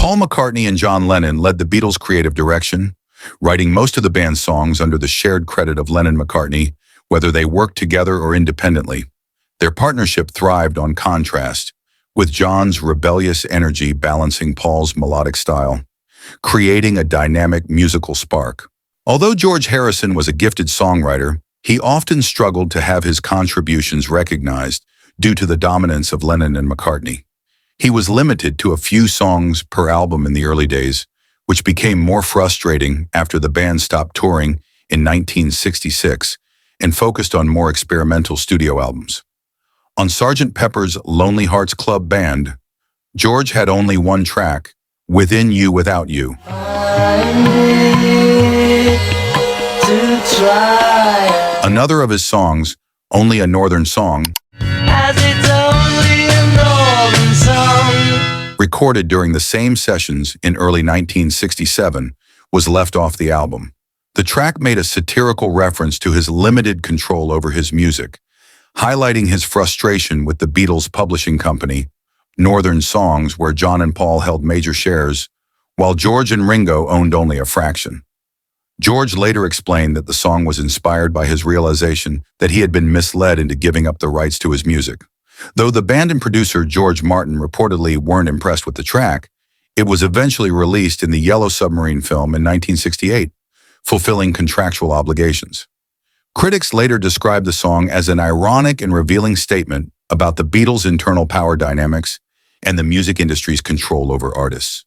Paul McCartney and John Lennon led the Beatles' creative direction, writing most of the band's songs under the shared credit of Lennon-McCartney, whether they worked together or independently. Their partnership thrived on contrast, with John's rebellious energy balancing Paul's melodic style, creating a dynamic musical spark. Although George Harrison was a gifted songwriter, he often struggled to have his contributions recognized due to the dominance of Lennon and McCartney. He was limited to a few songs per album in the early days, which became more frustrating after the band stopped touring in 1966 and focused on more experimental studio albums. On Sgt. Pepper's Lonely Hearts Club Band, George had only one track, Within You Without You. Another of his songs, Only a Northern Song, recorded during the same sessions in early 1967, was left off the album. The track made a satirical reference to his limited control over his music, highlighting his frustration with the Beatles' publishing company, Northern Songs, where John and Paul held major shares, while George and Ringo owned only a fraction. George later explained that the song was inspired by his realization that he had been misled into giving up the rights to his music. Though the band and producer George Martin reportedly weren't impressed with the track, it was eventually released in the Yellow Submarine film in 1968, fulfilling contractual obligations. Critics later described the song as an ironic and revealing statement about the Beatles' internal power dynamics and the music industry's control over artists.